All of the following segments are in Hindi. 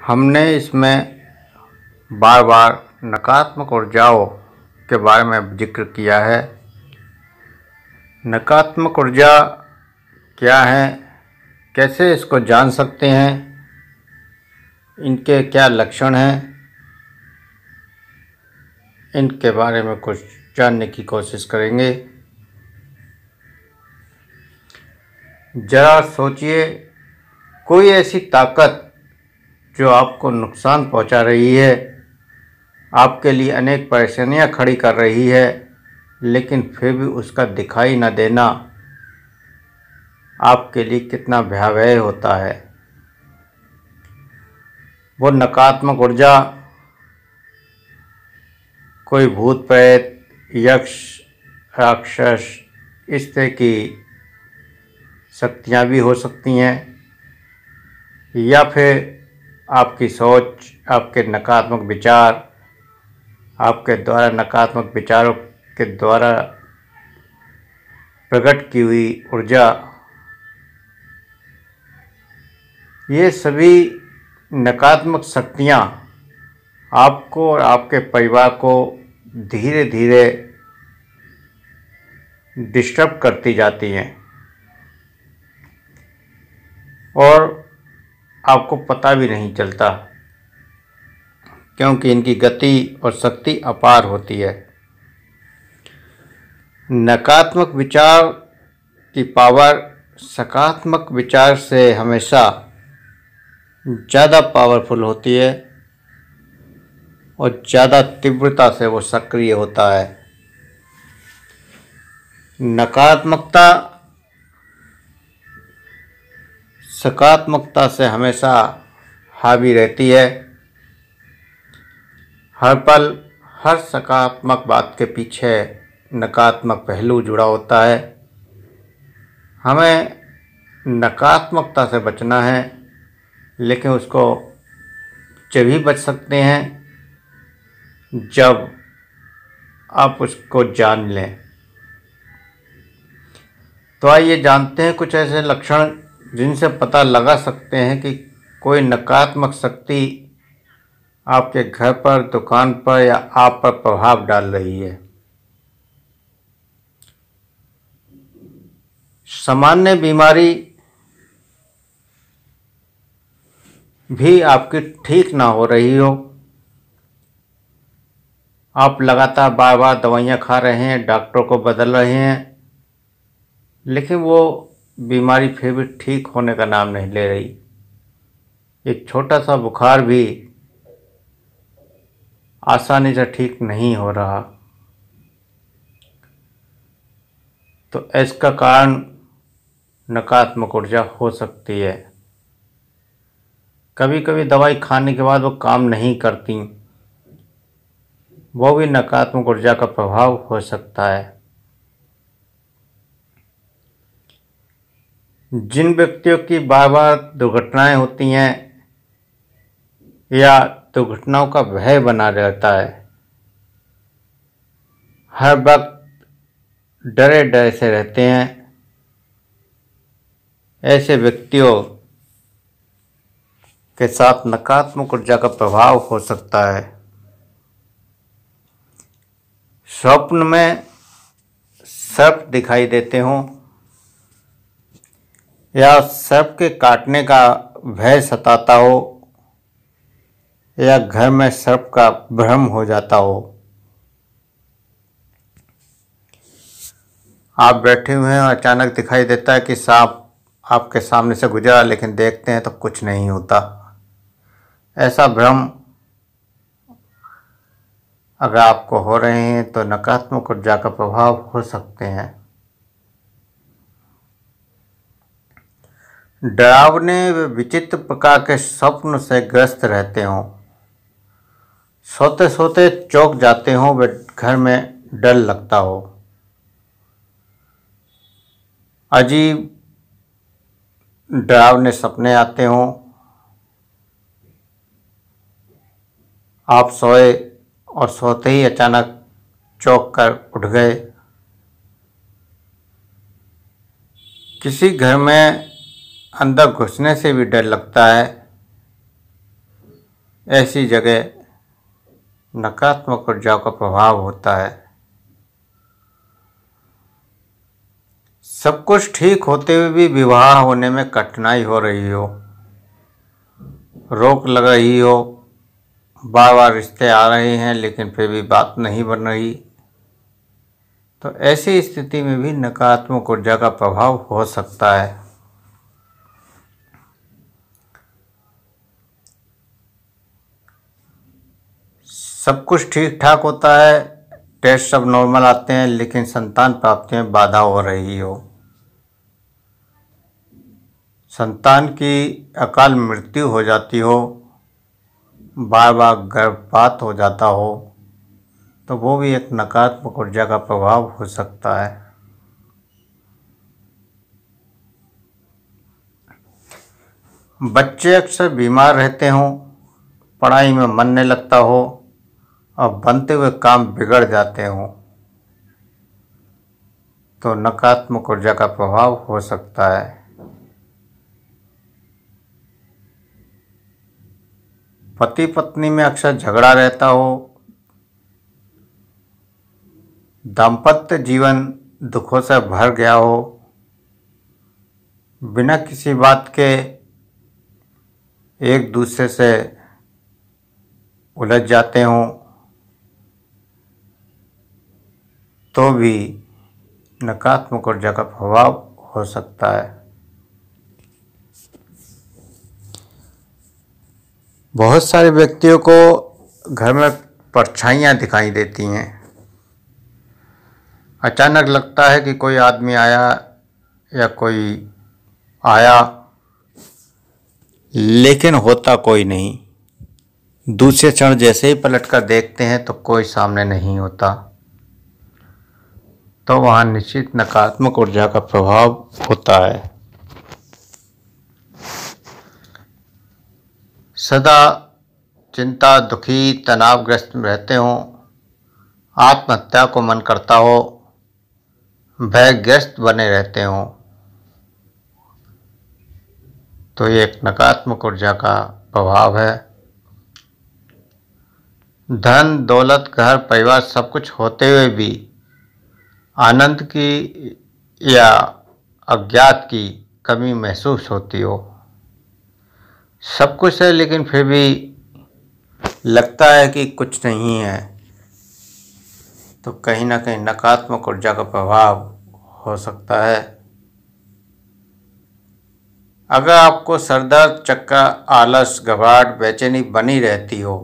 हमने इसमें बार बार नकारात्मक ऊर्जाओं के बारे में जिक्र किया है। नकारात्मक ऊर्जा क्या है, कैसे इसको जान सकते हैं, इनके क्या लक्षण हैं, इनके बारे में कुछ जानने की कोशिश करेंगे। जरा सोचिए, कोई ऐसी ताकत जो आपको नुकसान पहुंचा रही है, आपके लिए अनेक परेशानियां खड़ी कर रही है, लेकिन फिर भी उसका दिखाई न देना आपके लिए कितना भयावह होता है। वो नकारात्मक ऊर्जा कोई भूत प्रेत, यक्ष, राक्षस, इस तरह की शक्तियाँ भी हो सकती हैं, या फिर आपकी सोच, आपके नकारात्मक विचार, आपके द्वारा नकारात्मक विचारों के द्वारा प्रकट की हुई ऊर्जा, ये सभी नकारात्मक शक्तियाँ आपको और आपके परिवार को धीरे धीरे डिस्टर्ब करती जाती हैं और आपको पता भी नहीं चलता, क्योंकि इनकी गति और शक्ति अपार होती है। नकारात्मक विचार की पावर सकारात्मक विचार से हमेशा ज़्यादा पावरफुल होती है और ज़्यादा तीव्रता से वो सक्रिय होता है। नकारात्मकता सकारात्मकता से हमेशा हावी रहती है। हर पल हर सकारात्मक बात के पीछे नकारात्मक पहलू जुड़ा होता है। हमें नकारात्मकता से बचना है, लेकिन उसको जभी बच सकते हैं जब आप उसको जान लें। तो आइए जानते हैं कुछ ऐसे लक्षण जिनसे पता लगा सकते हैं कि कोई नकारात्मक शक्ति आपके घर पर, दुकान पर या आप पर प्रभाव डाल रही है। सामान्य बीमारी भी आपकी ठीक ना हो रही हो, आप लगातार बार बार दवाइयाँ खा रहे हैं, डॉक्टरों को बदल रहे हैं, लेकिन वो बीमारी फिर भी ठीक होने का नाम नहीं ले रही। एक छोटा सा बुखार भी आसानी से ठीक नहीं हो रहा। तो इसका कारण नकारात्मक ऊर्जा हो सकती है। कभी कभी दवाई खाने के बाद वो काम नहीं करती, वो भी नकारात्मक ऊर्जा का प्रभाव हो सकता है। जिन व्यक्तियों की बार बार दुर्घटनाएं होती हैं या दुर्घटनाओं का भय बना रहता है, हर वक्त डरे डरे से रहते हैं, ऐसे व्यक्तियों के साथ नकारात्मक ऊर्जा का प्रभाव हो सकता है। स्वप्न में सर्प दिखाई देते हों या सर्प के काटने का भय सताता हो या घर में सर्प का भ्रम हो जाता हो। आप बैठे हुए हैं और अचानक दिखाई देता है कि सांप आपके सामने से गुजरा, लेकिन देखते हैं तो कुछ नहीं होता। ऐसा भ्रम अगर आपको हो रहे हैं तो नकारात्मक ऊर्जा का प्रभाव हो सकते हैं। डरावने व विचित्र प्रकार के स्वप्न से ग्रस्त रहते हों, सोते सोते चौंक जाते हों, व घर में डर लगता हो, अजीब डरावने सपने आते हों, आप सोए और सोते ही अचानक चौंक कर उठ गए, किसी घर में अंदर घुसने से भी डर लगता है, ऐसी जगह नकारात्मक ऊर्जा का प्रभाव होता है। सब कुछ ठीक होते हुए भी विवाह होने में कठिनाई हो रही हो, रोक लग रही हो, बार बार रिश्ते आ रहे हैं लेकिन फिर भी बात नहीं बन रही, तो ऐसी स्थिति में भी नकारात्मक ऊर्जा का प्रभाव हो सकता है। सब कुछ ठीक ठाक होता है, टेस्ट सब नॉर्मल आते हैं, लेकिन संतान प्राप्ति में बाधा हो रही हो, संतान की अकाल मृत्यु हो जाती हो, बार बार गर्भपात हो जाता हो, तो वो भी एक नकारात्मक ऊर्जा का प्रभाव हो सकता है। बच्चे अक्सर बीमार रहते हों, पढ़ाई में मन नहीं लगता हो और बनते हुए काम बिगड़ जाते हों, तो नकारात्मक ऊर्जा का प्रभाव हो सकता है। पति पत्नी में अक्सर झगड़ा रहता हो, दाम्पत्य जीवन दुखों से भर गया हो, बिना किसी बात के एक दूसरे से उलझ जाते हों, तो भी नकारात्मक ऊर्जा का प्रभाव हो सकता है। बहुत सारे व्यक्तियों को घर में परछाइयाँ दिखाई देती हैं। अचानक लगता है कि कोई आदमी आया या कोई आया, लेकिन होता कोई नहीं। दूसरे क्षण जैसे ही पलटकर देखते हैं तो कोई सामने नहीं होता, तो वहाँ निश्चित नकारात्मक ऊर्जा का प्रभाव होता है। सदा चिंता, दुखी, तनावग्रस्त रहते हों, आत्महत्या को मन करता हो, भयग्रस्त बने रहते हों, तो ये एक नकारात्मक ऊर्जा का प्रभाव है। धन, दौलत, घर, परिवार सब कुछ होते हुए भी आनंद की या अज्ञात की कमी महसूस होती हो। सब कुछ है लेकिन फिर भी लगता है कि कुछ नहीं है, तो कहीं ना कहीं नकारात्मक ऊर्जा का प्रभाव हो सकता है। अगर आपको सरदर्द, चक्कर, आलस, घबराहट, बेचैनी बनी रहती हो,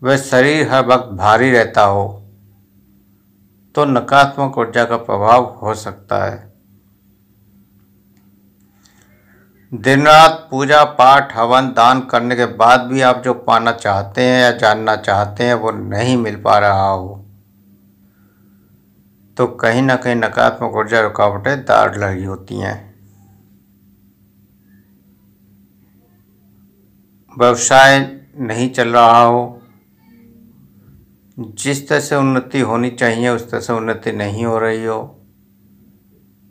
वह शरीर हर वक्त भारी रहता हो, तो नकारात्मक ऊर्जा का प्रभाव हो सकता है। दिन रात पूजा पाठ, हवन, दान करने के बाद भी आप जो पाना चाहते हैं या जानना चाहते हैं वो नहीं मिल पा रहा हो, तो कहीं ना कहीं नकारात्मक ऊर्जा रुकावटें डाल रही होती हैं। व्यवसाय नहीं चल रहा हो, जिस तरह से उन्नति होनी चाहिए उस तरह से उन्नति नहीं हो रही हो,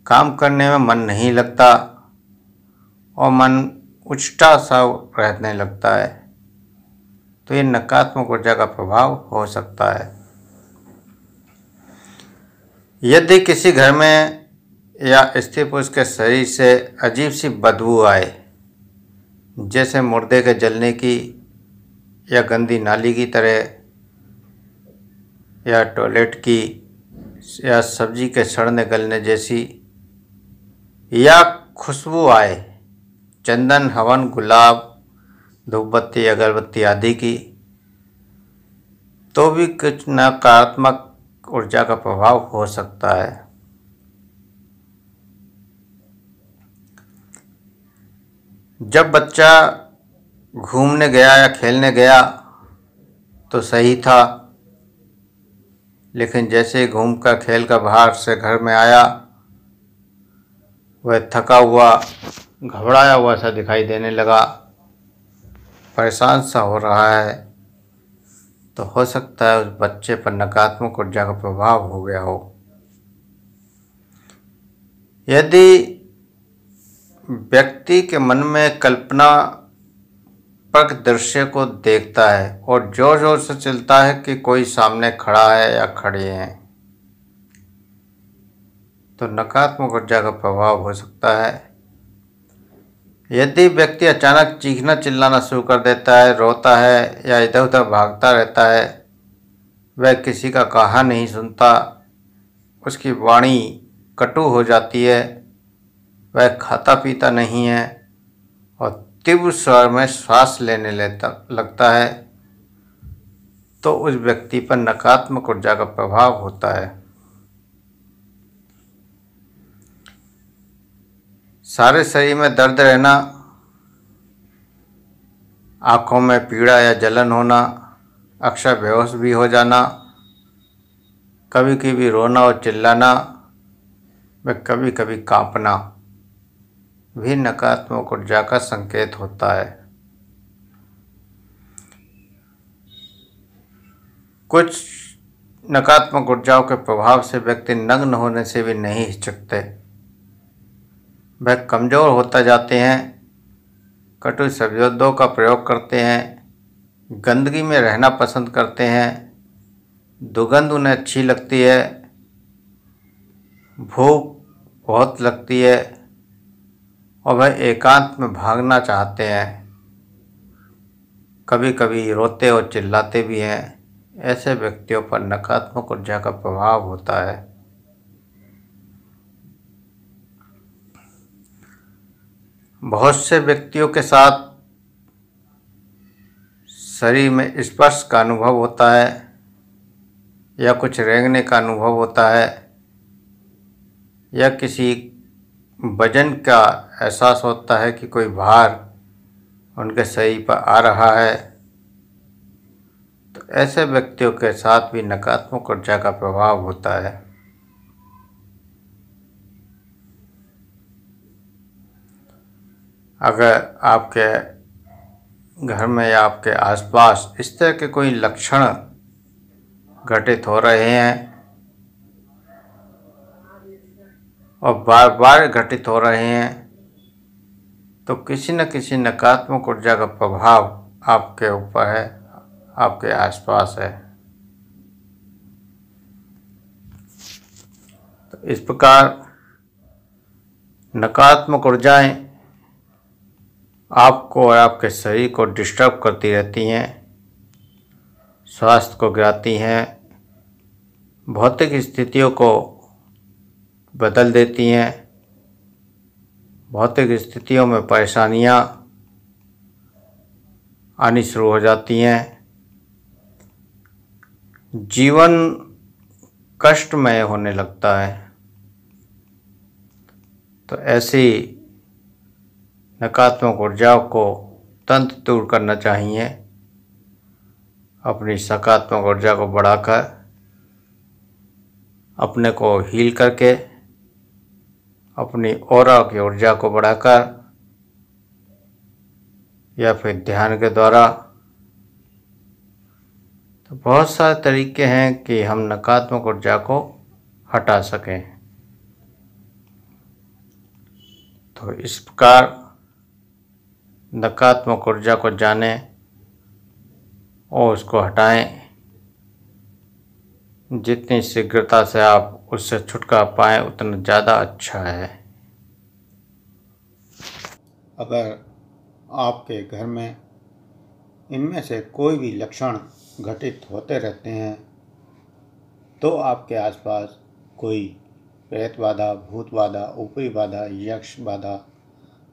काम करने में मन नहीं लगता और मन उचटा सा रहने लगता है, तो ये नकारात्मक ऊर्जा का प्रभाव हो सकता है। यदि किसी घर में या स्त्री पुरुष के शरीर से अजीब सी बदबू आए, जैसे मुर्दे के जलने की या गंदी नाली की तरह, या टॉयलेट की, या सब्जी के सड़ने गलने जैसी, या खुशबू आए चंदन, हवन, गुलाब, धूपबत्ती, अगरबत्ती आदि की, तो भी कुछ नकारात्मक ऊर्जा का प्रभाव हो सकता है। जब बच्चा घूमने गया या खेलने गया तो सही था, लेकिन जैसे ही घूमकर खेल कर बाहर से घर में आया, वह थका हुआ, घबराया हुआ सा दिखाई देने लगा, परेशान सा हो रहा है, तो हो सकता है उस बच्चे पर नकारात्मक ऊर्जा का प्रभाव हो गया हो। यदि व्यक्ति के मन में कल्पना परिपक्व दृश्य को देखता है और जोर जोर से चिल्लाता है कि कोई सामने खड़ा है या खड़े हैं। तो नकारात्मक ऊर्जा का प्रभाव हो सकता है। यदि व्यक्ति अचानक चीखना चिल्लाना शुरू कर देता है, रोता है या इधर उधर भागता रहता है, वह किसी का कहा नहीं सुनता, उसकी वाणी कटु हो जाती है, वह खाता पीता नहीं है और तीव्र स्वर में श्वास लेने लगता है, तो उस व्यक्ति पर नकारात्मक ऊर्जा का प्रभाव होता है। सारे शरीर में दर्द रहना, आँखों में पीड़ा या जलन होना, अक्सर बेहोश भी हो जाना, कभी कभी रोना और चिल्लाना व कभी कभी कांपना भी नकारात्मक ऊर्जा का संकेत होता है। कुछ नकारात्मक ऊर्जाओं के प्रभाव से व्यक्ति नग्न होने से भी नहीं हिचकते। वह कमज़ोर होता जाते हैं, कटु शब्दों का प्रयोग करते हैं, गंदगी में रहना पसंद करते हैं, दुर्गंध उन्हें अच्छी लगती है, भूख बहुत लगती है और वह एकांत में भागना चाहते हैं, कभी कभी रोते और चिल्लाते भी हैं। ऐसे व्यक्तियों पर नकारात्मक ऊर्जा का प्रभाव होता है। बहुत से व्यक्तियों के साथ शरीर में स्पर्श का अनुभव होता है या कुछ रेंगने का अनुभव होता है या किसी वजन का एहसास होता है कि कोई भार उनके शरीर पर आ रहा है। तो ऐसे व्यक्तियों के साथ भी नकारात्मक ऊर्जा का प्रभाव होता है। अगर आपके घर में या आपके आसपास इस तरह के कोई लक्षण घटित हो रहे हैं और बार बार घटित हो रहे हैं, तो किसी न किसी नकारात्मक ऊर्जा का प्रभाव आपके ऊपर है, आपके आसपास है। तो इस प्रकार नकारात्मक ऊर्जाएं आपको और आपके शरीर को डिस्टर्ब करती रहती हैं, स्वास्थ्य को गिराती हैं, भौतिक स्थितियों को बदल देती हैं, भौतिक स्थितियों में परेशानियां आनी शुरू हो जाती हैं, जीवन कष्टमय होने लगता है। तो ऐसी नकारात्मक ऊर्जाओं को तुरंत दूर करना चाहिए। अपनी सकारात्मक ऊर्जा को बढ़ाकर, अपने को हील करके, अपनी ऑरा की ऊर्जा को बढ़ाकर या फिर ध्यान के द्वारा। तो बहुत सारे तरीके हैं कि हम नकारात्मक ऊर्जा को हटा सकें। तो इस प्रकार नकारात्मक ऊर्जा को जानें और उसको हटाएं। जितनी शीघ्रता से आप उससे छुटकारा पाएं उतना ज़्यादा अच्छा है। अगर आपके घर में इनमें से कोई भी लक्षण घटित होते रहते हैं तो आपके आसपास कोई प्रेत बाधा, भूत बाधा, ऊपरी बाधा, यक्ष बाधा,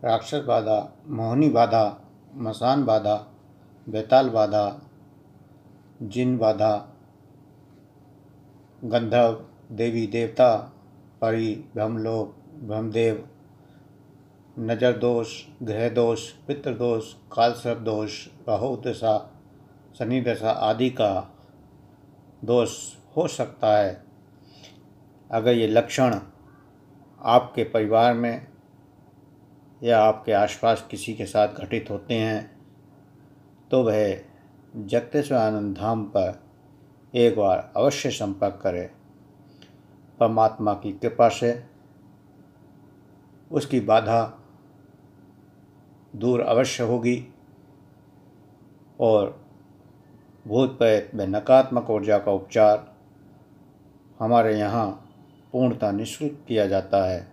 राक्षस बाधा, मोहिनी बाधा, मसान बाधा, बेताल बाधा, जिन बाधा, गंधर्व, देवी देवता, परी, ब्रह्मलोक, ब्रह्मदेव, नजर दोष, ग्रह दोष, पितृदोष, कालसर्प दोष, राहु दशा, शनि दशा आदि का दोष हो सकता है। अगर ये लक्षण आपके परिवार में या आपके आसपास किसी के साथ घटित होते हैं तो वह जगतेश्वर आनंद धाम पर एक बार अवश्य संपर्क करें। परमात्मा की कृपा से उसकी बाधा दूर अवश्य होगी और भूत प्रेत व नकारात्मक ऊर्जा का उपचार हमारे यहाँ पूर्णतः निःशुल्क किया जाता है।